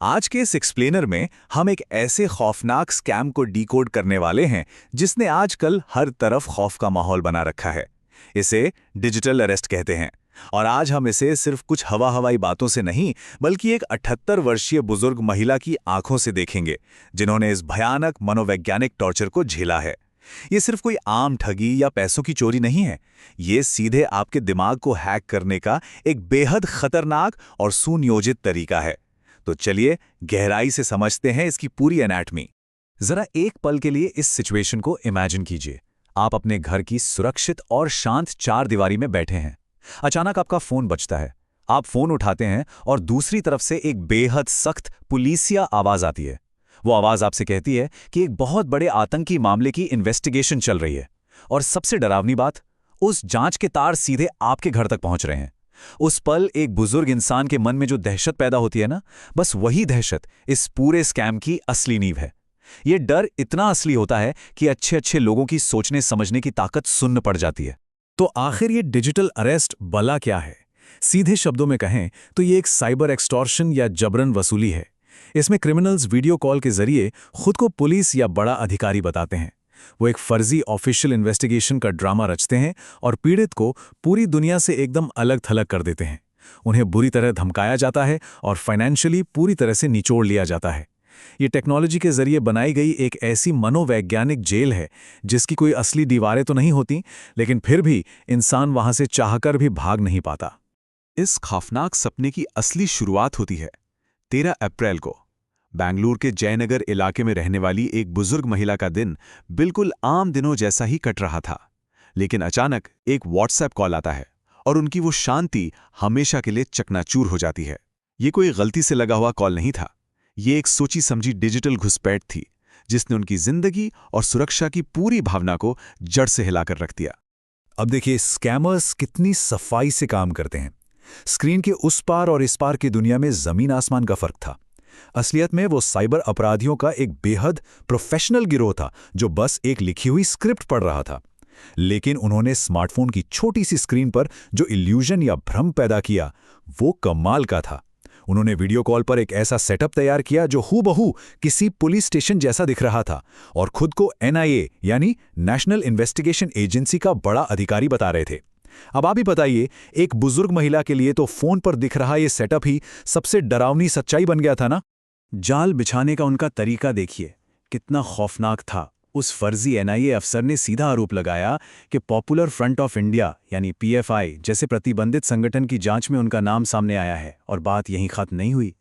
आज के इस एक्सप्लेनर में हम एक ऐसे खौफनाक स्कैम को डिकोड करने वाले हैं जिसने आजकल हर तरफ खौफ का माहौल बना रखा है। इसे डिजिटल अरेस्ट कहते हैं और आज हम इसे सिर्फ कुछ हवाई बातों से नहीं बल्कि एक 78 वर्षीय बुजुर्ग महिला की आंखों से देखेंगे जिन्होंने इस भयानक मनोवैज्ञानिक टॉर्चर को झेला है। ये सिर्फ कोई आम ठगी या पैसों की चोरी नहीं है, ये सीधे आपके दिमाग को हैक करने का एक बेहद खतरनाक और सुनियोजित तरीका है। तो चलिए गहराई से समझते हैं इसकी पूरी एनाटमी। जरा एक पल के लिए इस सिचुएशन को इमेजिन कीजिए। आप अपने घर की सुरक्षित और शांत चार दीवारी में बैठे हैं। अचानक आपका फोन बजता है। आप फोन उठाते हैं और दूसरी तरफ से एक बेहद सख्त पुलिसिया आवाज आती है। वो आवाज आपसे कहती है कि एक बहुत बड़े आतंकी मामले की इन्वेस्टिगेशन चल रही है। और सबसे डरावनी बात, उस जांच के तार सीधे आपके घर तक पहुंच रहे हैं। उस पल एक बुजुर्ग इंसान के मन में जो दहशत पैदा होती है ना, बस वही दहशत इस पूरे स्कैम की असली नींव है। ये डर इतना असली होता है कि अच्छे अच्छे लोगों की सोचने समझने की ताकत सुन्न पड़ जाती है। तो आखिर ये डिजिटल अरेस्ट भला क्या है? सीधे शब्दों में कहें तो ये एक साइबर एक्सटॉर्शन या जबरन वसूली है। इसमें क्रिमिनल्स वीडियो कॉल के जरिए खुद को पुलिस या बड़ा अधिकारी बताते हैं। वो एक फर्जी ऑफिशियल इन्वेस्टिगेशन का ड्रामा रचते हैं और पीड़ित को पूरी दुनिया से एकदम अलग थलग कर देते हैं। उन्हें बुरी तरह धमकाया जाता है और फाइनेंशियली पूरी तरह से निचोड़ लिया जाता है। ये टेक्नोलॉजी के जरिए बनाई गई एक ऐसी मनोवैज्ञानिक जेल है जिसकी कोई असली दीवारें तो नहीं होती, लेकिन फिर भी इंसान वहां से चाहकर भी भाग नहीं पाता। इस खौफनाक सपने की असली शुरुआत होती है 13 अप्रैल को। बेंगलुरु के जयनगर इलाके में रहने वाली एक बुजुर्ग महिला का दिन बिल्कुल आम दिनों जैसा ही कट रहा था। लेकिन अचानक एक व्हाट्सएप कॉल आता है और उनकी वो शांति हमेशा के लिए चकनाचूर हो जाती है। ये कोई गलती से लगा हुआ कॉल नहीं था। ये एक सोची समझी डिजिटल घुसपैठ थी जिसने उनकी जिंदगी और सुरक्षा की पूरी भावना को जड़ से हिलाकर रख दिया। अब देखिए स्कैमर्स कितनी सफाई से काम करते हैं। स्क्रीन के उस पार और इस पार की दुनिया में जमीन आसमान का फर्क था। असलियत में वो साइबर अपराधियों का एक बेहद प्रोफेशनल गिरोह था जो बस एक लिखी हुई स्क्रिप्ट पढ़ रहा था। लेकिन उन्होंने स्मार्टफोन की छोटी सी स्क्रीन पर जो इल्यूजन या भ्रम पैदा किया वो कमाल का था। उन्होंने वीडियो कॉल पर एक ऐसा सेटअप तैयार किया जो हूबहू किसी पुलिस स्टेशन जैसा दिख रहा था और खुद को NIA यानी नेशनल इन्वेस्टिगेशन एजेंसी का बड़ा अधिकारी बता रहे थे। अब आप ही बताइए, एक बुजुर्ग महिला के लिए तो फोन पर दिख रहा ये सेटअप ही सबसे डरावनी सच्चाई बन गया था ना। जाल बिछाने का उनका तरीका देखिए कितना खौफनाक था। उस फर्जी NIA अफसर ने सीधा आरोप लगाया कि पॉपुलर फ्रंट ऑफ इंडिया यानी PFI जैसे प्रतिबंधित संगठन की जांच में उनका नाम सामने आया है। और बात यहीं खत्म नहीं हुई।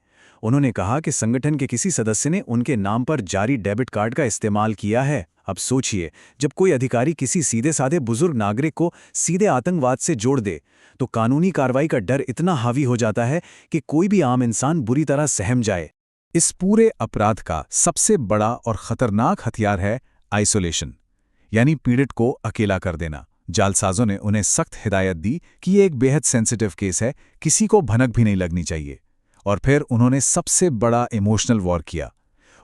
उन्होंने कहा कि संगठन के किसी सदस्य ने उनके नाम पर जारी डेबिट कार्ड का इस्तेमाल किया है। अब सोचिए, जब कोई अधिकारी किसी सीधे साधे बुजुर्ग नागरिक को सीधे आतंकवाद से जोड़ दे तो कानूनी कार्रवाई का डर इतना हावी हो जाता है कि कोई भी आम इंसान बुरी तरह सहम जाए। इस पूरे अपराध का सबसे बड़ा और खतरनाक हथियार है आइसोलेशन, यानी पीड़ित को अकेला कर देना। जालसाजों ने उन्हें सख्त हिदायत दी कि ये एक बेहद सेंसिटिव केस है, किसी को भनक भी नहीं लगनी चाहिए। और फिर उन्होंने सबसे बड़ा इमोशनल वॉर किया।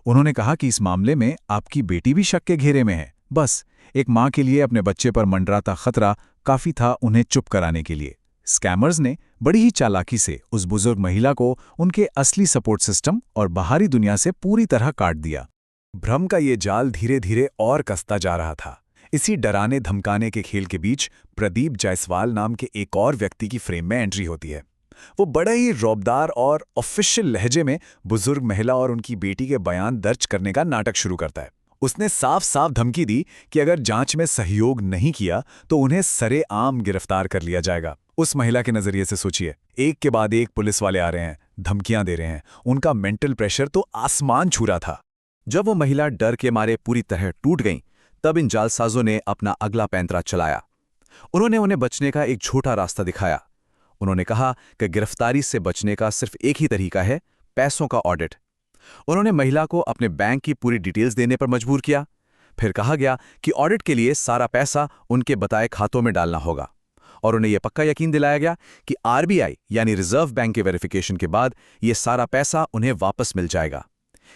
उन्होंने कहा कि इस मामले में आपकी बेटी भी शक के घेरे में है। बस एक मां के लिए अपने बच्चे पर मंडराता खतरा काफी था उन्हें चुप कराने के लिए। स्कैमर्स ने बड़ी ही चालाकी से उस बुजुर्ग महिला को उनके असली सपोर्ट सिस्टम और बाहरी दुनिया से पूरी तरह काट दिया। भ्रम का ये जाल धीरे धीरे और कसता जा रहा था। इसी डराने धमकाने के खेल के बीच प्रदीप जायसवाल नाम के एक और व्यक्ति की फ्रेम में एंट्री होती है। वो बड़ा ही रौबदार और ऑफिशियल लहजे में बुजुर्ग महिला और उनकी बेटी के बयान दर्ज करने का नाटक शुरू करता है। उसने साफ साफ धमकी दी कि अगर जांच में सहयोग नहीं किया तो उन्हें सरेआम गिरफ्तार कर लिया जाएगा। उस महिला के नजरिए से सोचिए, एक के बाद एक पुलिस वाले आ रहे हैं, धमकियां दे रहे हैं। उनका मेंटल प्रेशर तो आसमान छू रहा था। जब वो महिला डर के मारे पूरी तरह टूट गई, तब इन जालसाजों ने अपना अगला पैंतरा चलाया। उन्होंने उन्हें बचने का एक छोटा रास्ता दिखाया। उन्होंने कहा कि गिरफ्तारी से बचने का सिर्फ एक ही तरीका है, पैसों का ऑडिट। उन्होंने महिला को अपने बैंक की पूरी डिटेल्स देने पर मजबूर किया। फिर कहा गया कि ऑडिट के लिए सारा पैसा उनके बताए खातों में डालना होगा। और उन्हें यह पक्का यकीन दिलाया गया कि RBI यानी रिजर्व बैंक के वेरिफिकेशन के बाद यह सारा पैसा उन्हें वापस मिल जाएगा।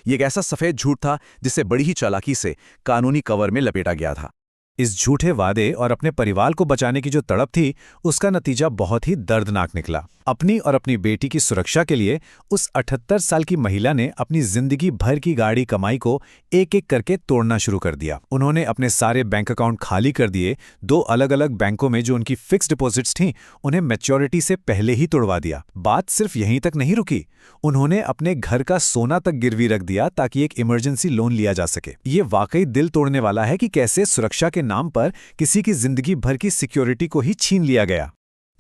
ये एक ऐसा सफेद झूठ था जिसे बड़ी ही चालाकी से कानूनी कवर में लपेटा गया था। इस झूठे वादे और अपने परिवार को बचाने की जो तड़प थी, उसका नतीजा बहुत ही दर्दनाक निकला। अपनी और अपनी बेटी की सुरक्षा के लिए उस 78 साल की महिला ने अपनी जिंदगी भर की गाढ़ी कमाई को एक-एक करके तोड़ना शुरू कर दिया। उन्होंने अपने सारे बैंक अकाउंट खाली कर दिए, 2 अलग-अलग बैंकों में जो उनकी फिक्स्ड डिपॉजिट्स थीं, उन्हें मैच्योरिटी से पहले ही तोड़वा दिया। बात सिर्फ यहीं तक नहीं रुकी, उन्होंने अपने घर का सोना तक गिरवी रख दिया ताकि एक इमरजेंसी लोन लिया जा सके। ये वाकई दिल तोड़ने वाला है कि कैसे सुरक्षा के नाम पर किसी की जिंदगी भर की सिक्योरिटी को ही छीन लिया गया।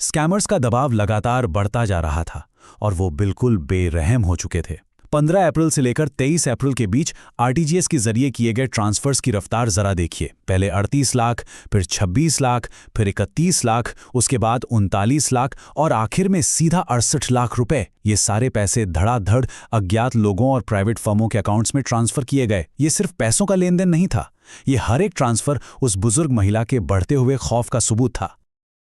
स्कैमर्स का दबाव लगातार बढ़ता जा रहा था और वो बिल्कुल बेरहम हो चुके थे। 15 अप्रैल से लेकर 23 अप्रैल के बीच आरटीजीएस के जरिए किए गए ट्रांसफर्स की रफ्तार जरा देखिए। पहले 38 लाख, फिर 26 लाख, फिर 31 लाख, उसके बाद 39 लाख और आखिर में सीधा 68 लाख रुपए। ये सारे पैसे धड़ाधड़ अज्ञात लोगों और प्राइवेट फर्मों के अकाउंट्स में ट्रांसफर किए गए। ये सिर्फ पैसों का लेन देन नहीं था, ये हर एक ट्रांसफर उस बुजुर्ग महिला के बढ़ते हुए खौफ का सबूत था।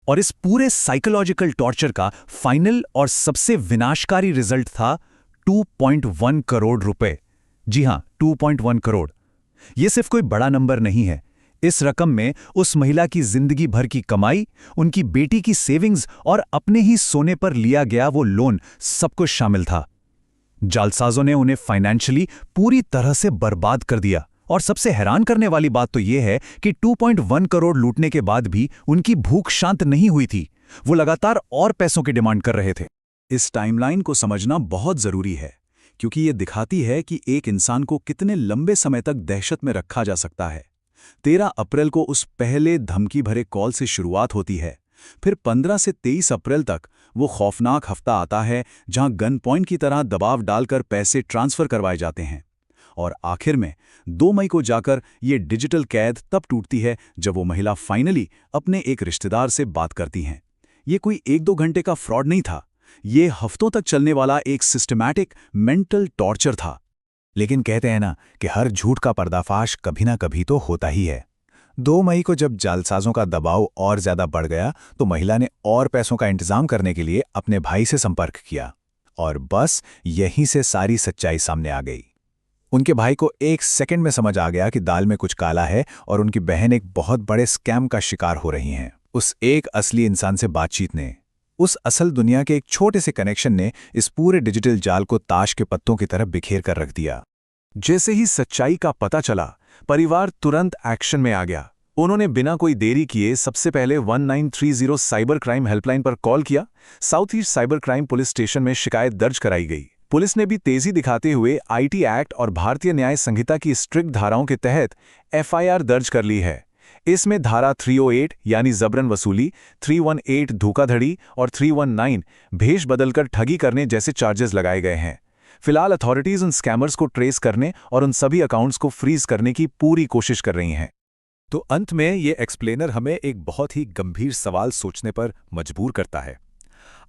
और इस पूरे साइकोलॉजिकल टॉर्चर का फाइनल और सबसे विनाशकारी रिजल्ट था 2.1 करोड़ रुपए। जी हां, 2.1 करोड़। यह सिर्फ कोई बड़ा नंबर नहीं है। इस रकम में उस महिला की जिंदगी भर की कमाई, उनकी बेटी की सेविंग्स और अपने ही सोने पर लिया गया वो लोन, सब कुछ शामिल था। जालसाजों ने उन्हें फाइनेंशियली पूरी तरह से बर्बाद कर दिया। और सबसे हैरान करने वाली बात तो यह है कि 2.1 करोड़ लूटने के बाद भी उनकी भूख शांत नहीं हुई थी। वो लगातार और पैसों की डिमांड कर रहे थे। इस टाइमलाइन को समझना बहुत जरूरी है, क्योंकि ये दिखाती है कि एक इंसान को कितने लंबे समय तक दहशत में रखा जा सकता है। 13 अप्रैल को उस पहले धमकी भरे कॉल से शुरुआत होती है। फिर 15 से 23 अप्रैल तक वो खौफनाक हफ्ता आता है जहां गन पॉइंट की तरह दबाव डालकर पैसे ट्रांसफर करवाए जाते हैं। और आखिर में 2 मई को जाकर ये डिजिटल कैद तब टूटती है जब वो महिला फाइनली अपने एक रिश्तेदार से बात करती हैं। ये कोई 1-2 घंटे का फ्रॉड नहीं था, ये हफ्तों तक चलने वाला एक सिस्टमैटिक मेंटल टॉर्चर था। लेकिन कहते हैं ना कि हर झूठ का पर्दाफाश कभी ना कभी तो होता ही है। 2 मई को जब जालसाजों का दबाव और ज्यादा बढ़ गया तो महिला ने और पैसों का इंतजाम करने के लिए अपने भाई से संपर्क किया। और बस यहीं से सारी सच्चाई सामने आ गई। उनके भाई को 1 सेकंड में समझ आ गया कि दाल में कुछ काला है और उनकी बहन एक बहुत बड़े स्कैम का शिकार हो रही हैं। उस एक असली इंसान से बातचीत ने, उस असल दुनिया के एक छोटे से कनेक्शन ने इस पूरे डिजिटल जाल को ताश के पत्तों की तरह बिखेर कर रख दिया। जैसे ही सच्चाई का पता चला, परिवार तुरंत एक्शन में आ गया। उन्होंने बिना कोई देरी किए सबसे पहले 1930 साइबर क्राइम हेल्पलाइन पर कॉल किया। South east cyber crime police station में शिकायत दर्ज कराई गई। पुलिस ने भी तेजी दिखाते हुए आईटी एक्ट और भारतीय न्याय संहिता की स्ट्रिक्ट धाराओं के तहत एफआईआर दर्ज कर ली है। इसमें धारा 308 यानी जबरन वसूली, 318 धोखाधड़ी और 319 भेष बदलकर ठगी करने जैसे चार्जेस लगाए गए हैं। फिलहाल अथॉरिटीज उन स्कैमर्स को ट्रेस करने और उन सभी अकाउंट्स को फ्रीज करने की पूरी कोशिश कर रही हैं। तो अंत में ये एक्सप्लेनर हमें एक बहुत ही गंभीर सवाल सोचने पर मजबूर करता है।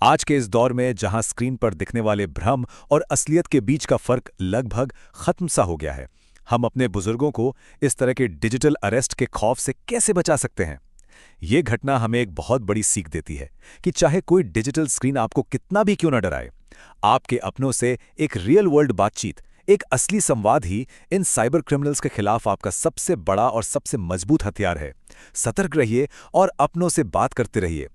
आज के इस दौर में जहां स्क्रीन पर दिखने वाले भ्रम और असलियत के बीच का फर्क लगभग खत्म सा हो गया है, हम अपने बुजुर्गों को इस तरह के डिजिटल अरेस्ट के खौफ से कैसे बचा सकते हैं? ये घटना हमें एक बहुत बड़ी सीख देती है कि चाहे कोई डिजिटल स्क्रीन आपको कितना भी क्यों न डराए, आपके अपनों से एक रियल वर्ल्ड बातचीत, एक असली संवाद ही इन साइबर क्रिमिनल्स के खिलाफ आपका सबसे बड़ा और सबसे मजबूत हथियार है। सतर्क रहिए और अपनों से बात करते रहिए।